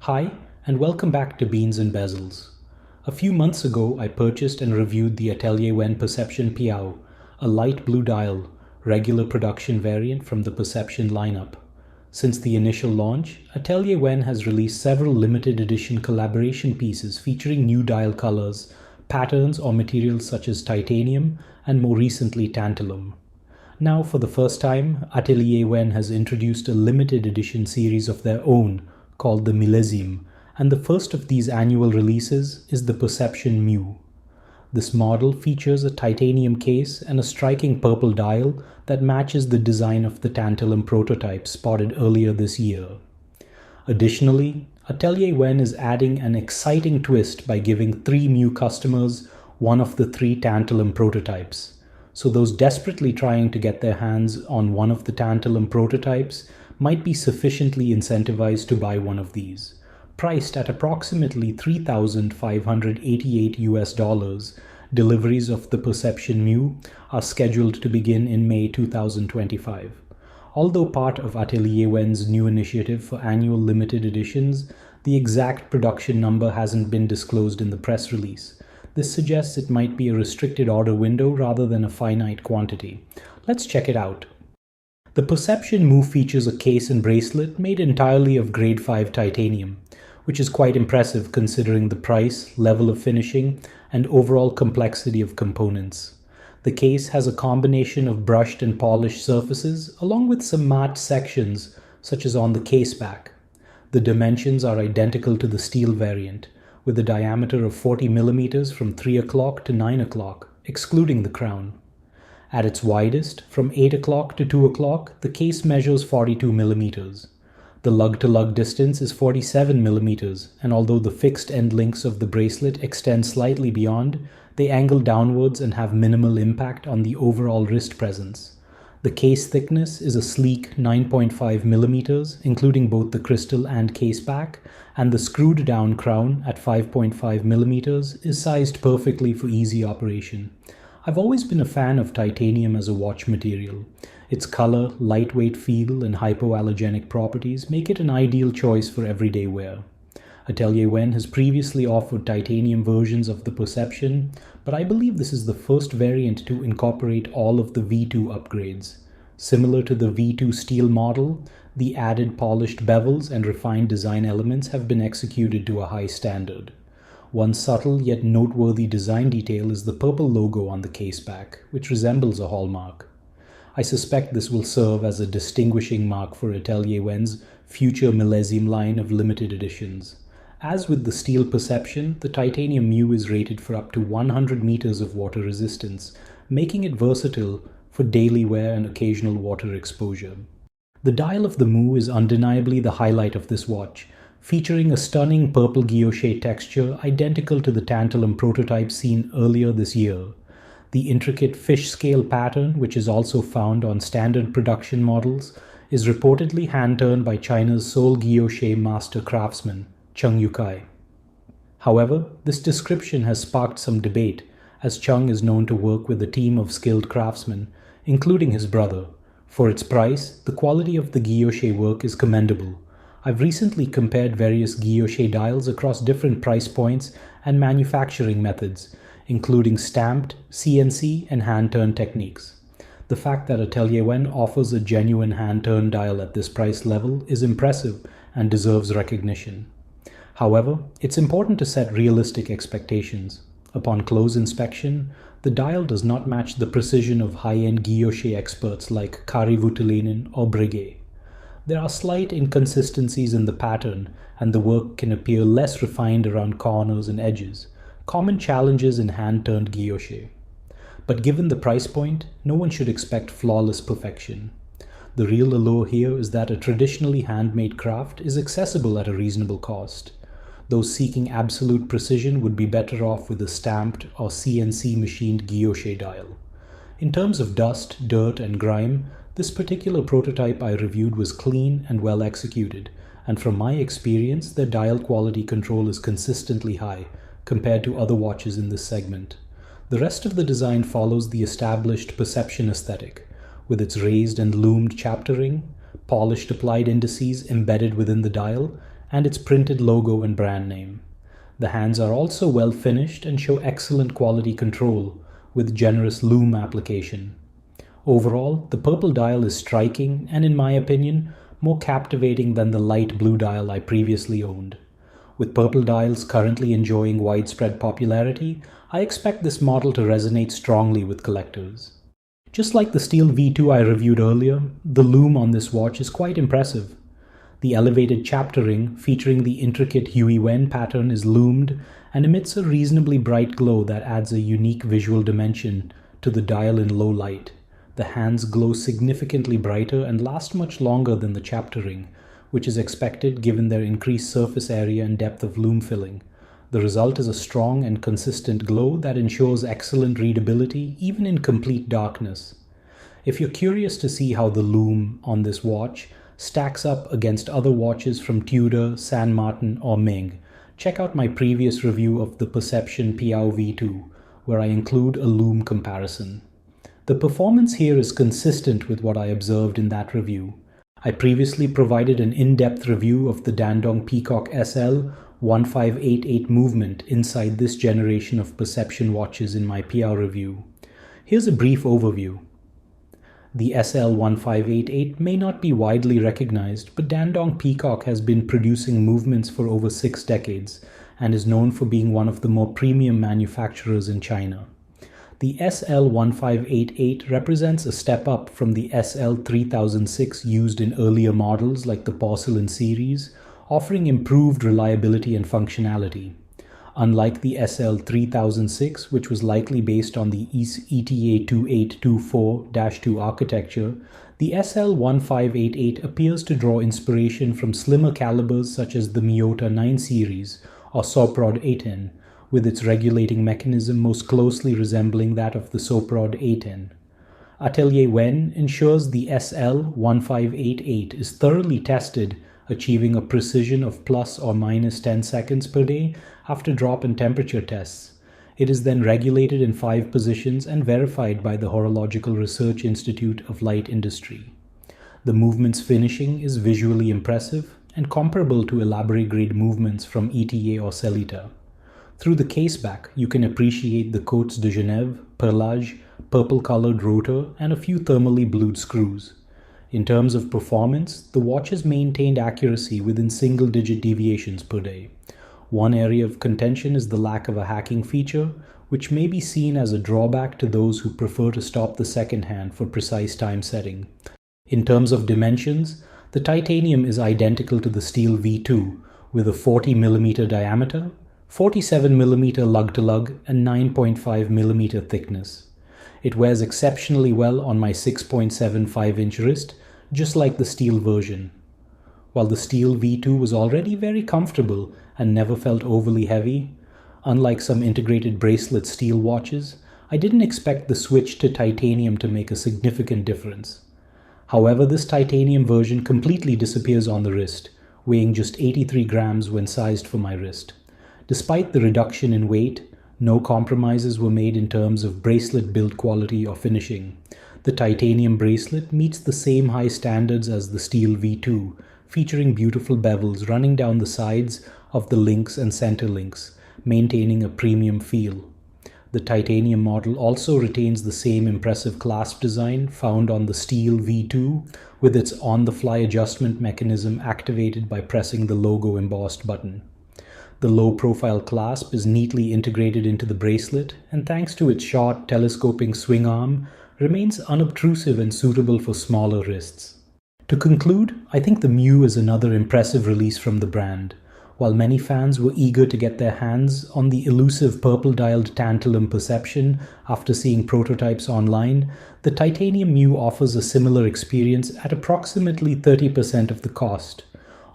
Hi, and welcome back to Beans and Bezels. A few months ago, I purchased and reviewed the Atelier Wen Perception Piao, a light blue dial, regular production variant from the Perception lineup. Since the initial launch, Atelier Wen has released several limited edition collaboration pieces featuring new dial colors, patterns or materials such as titanium, and more recently tantalum. Now, for the first time, Atelier Wen has introduced a limited edition series of their own called the Millésime, and the first of these annual releases is the Perception Mù. This model features a titanium case and a striking purple dial that matches the design of the tantalum prototype spotted earlier this year. Additionally, Atelier Wen is adding an exciting twist by giving 3 Mù customers one of the 3 tantalum prototypes. So those desperately trying to get their hands on one of the tantalum prototypes might be sufficiently incentivized to buy one of these. Priced at approximately $3,588, deliveries of the Perception Mù are scheduled to begin in May 2025. Although part of Atelier Wen's new initiative for annual limited editions, the exact production number hasn't been disclosed in the press release. This suggests it might be a restricted order window rather than a finite quantity. Let's check it out. The Perception Mù features a case and bracelet made entirely of grade 5 titanium, which is quite impressive considering the price, level of finishing, and overall complexity of components. The case has a combination of brushed and polished surfaces, along with some matte sections, such as on the case back. The dimensions are identical to the steel variant, with a diameter of 40 mm from 3 o'clock to 9 o'clock, excluding the crown. At its widest, from 8 o'clock to 2 o'clock, the case measures 42 mm. The lug-to-lug distance is 47 mm, and although the fixed end links of the bracelet extend slightly beyond, they angle downwards and have minimal impact on the overall wrist presence. The case thickness is a sleek 9.5 mm, including both the crystal and case back, and the screwed-down crown at 5.5 mm is sized perfectly for easy operation. I've always been a fan of titanium as a watch material. Its color, lightweight feel, and hypoallergenic properties make it an ideal choice for everyday wear. Atelier Wen has previously offered titanium versions of the Perception, but I believe this is the first variant to incorporate all of the V2 upgrades. Similar to the V2 steel model, the added polished bevels and refined design elements have been executed to a high standard. One subtle yet noteworthy design detail is the purple logo on the case back, which resembles a hallmark. I suspect this will serve as a distinguishing mark for Atelier Wen's future millésime line of limited editions. As with the steel Perception, the titanium Mù is rated for up to 100 meters of water resistance, making it versatile for daily wear and occasional water exposure. The dial of the Mù is undeniably the highlight of this watch, featuring a stunning purple guilloche texture identical to the tantalum prototype seen earlier this year. The intricate fish scale pattern, which is also found on standard production models, is reportedly hand-turned by China's sole guilloche master craftsman, Cheng Yukai. However, this description has sparked some debate, as Cheng is known to work with a team of skilled craftsmen, including his brother. For its price, the quality of the guilloche work is commendable. I've recently compared various guilloche dials across different price points and manufacturing methods, including stamped, CNC, and hand-turn techniques. The fact that Atelier Wen offers a genuine hand-turn dial at this price level is impressive and deserves recognition. However, it's important to set realistic expectations. Upon close inspection, the dial does not match the precision of high-end guilloche experts like Kari Voutilainen or Breguet. There are slight inconsistencies in the pattern, and the work can appear less refined around corners and edges, common challenges in hand-turned guilloche. But given the price point, no one should expect flawless perfection. The real allure here is that a traditionally handmade craft is accessible at a reasonable cost. Those seeking absolute precision would be better off with a stamped or CNC machined guilloche dial. In terms of dust, dirt, and grime, this particular prototype I reviewed was clean and well executed, and from my experience, the dial quality control is consistently high compared to other watches in this segment. The rest of the design follows the established Perception aesthetic, with its raised and loomed chapter ring, polished applied indices embedded within the dial, and its printed logo and brand name. The hands are also well finished and show excellent quality control, with generous lume application. Overall, the purple dial is striking and, in my opinion, more captivating than the light blue dial I previously owned. With purple dials currently enjoying widespread popularity, I expect this model to resonate strongly with collectors. Just like the steel V2 I reviewed earlier, the lume on this watch is quite impressive. The elevated chapter ring, featuring the intricate Atelier Wen pattern, is lumed and emits a reasonably bright glow that adds a unique visual dimension to the dial in low light. The hands glow significantly brighter and last much longer than the chapter ring, which is expected given their increased surface area and depth of lume filling. The result is a strong and consistent glow that ensures excellent readability even in complete darkness. If you're curious to see how the lume on this watch stacks up against other watches from Tudor, San Martin, or Ming, check out my previous review of the Perception Piao V2, where I include a lume comparison. The performance here is consistent with what I observed in that review. I previously provided an in-depth review of the Dandong Peacock SL 1588 movement inside this generation of perception watches in my PR review. Here's a brief overview. The SL 1588 may not be widely recognized, but Dandong Peacock has been producing movements for over 6 decades and is known for being one of the more premium manufacturers in China. The SL 1588 represents a step up from the SL 3006 used in earlier models like the Porcelain series, offering improved reliability and functionality. Unlike the SL 3006, which was likely based on the ETA 2824-2 architecture, the SL 1588 appears to draw inspiration from slimmer calibers such as the Miyota 9 series or Soprod 8N, with its regulating mechanism most closely resembling that of the Soprod 8N. Atelier Wen ensures the SL 1588 is thoroughly tested, achieving a precision of plus or minus 10 seconds per day after drop and temperature tests. It is then regulated in 5 positions and verified by the Horological Research Institute of Light Industry. The movement's finishing is visually impressive and comparable to elaborate grade movements from ETA or Celita. Through the caseback, you can appreciate the Côtes de Genève, perlage, purple-colored rotor, and a few thermally blued screws. In terms of performance, the watch has maintained accuracy within single-digit deviations per day. One area of contention is the lack of a hacking feature, which may be seen as a drawback to those who prefer to stop the second hand for precise time setting. In terms of dimensions, the titanium is identical to the steel V2, with a 40mm diameter, 47mm lug-to-lug, and 9.5mm thickness. It wears exceptionally well on my 6.75-inch wrist, just like the steel version. While the steel V2 was already very comfortable and never felt overly heavy, unlike some integrated bracelet steel watches, I didn't expect the switch to titanium to make a significant difference. However, this titanium version completely disappears on the wrist, weighing just 83 grams when sized for my wrist. Despite the reduction in weight, no compromises were made in terms of bracelet build quality or finishing. The titanium bracelet meets the same high standards as the steel V2, featuring beautiful bevels running down the sides of the links and center links, maintaining a premium feel. The titanium model also retains the same impressive clasp design found on the steel V2, with its on-the-fly adjustment mechanism activated by pressing the logo embossed button. The low-profile clasp is neatly integrated into the bracelet, and thanks to its short, telescoping swing arm, remains unobtrusive and suitable for smaller wrists. To conclude, I think the Mù is another impressive release from the brand. While many fans were eager to get their hands on the elusive purple-dialed Titanium Perception after seeing prototypes online, the Titanium Mù offers a similar experience at approximately 30% of the cost.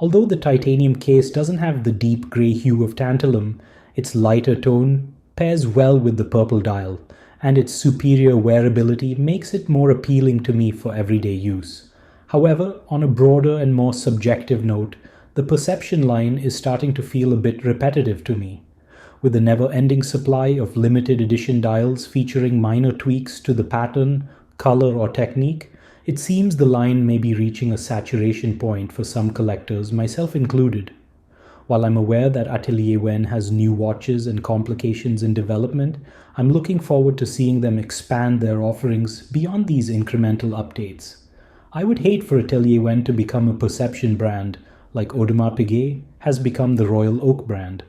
Although the titanium case doesn't have the deep grey hue of tantalum, its lighter tone pairs well with the purple dial, and its superior wearability makes it more appealing to me for everyday use. However, on a broader and more subjective note, the Perception line is starting to feel a bit repetitive to me. With a never-ending supply of limited edition dials featuring minor tweaks to the pattern, color, or technique, it seems the line may be reaching a saturation point for some collectors, myself included. While I'm aware that Atelier Wen has new watches and complications in development, I'm looking forward to seeing them expand their offerings beyond these incremental updates. I would hate for Atelier Wen to become a perception brand, like Audemars Piguet has become the Royal Oak brand.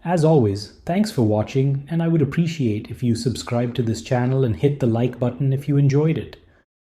As always, thanks for watching, and I would appreciate if you subscribe to this channel and hit the like button if you enjoyed it.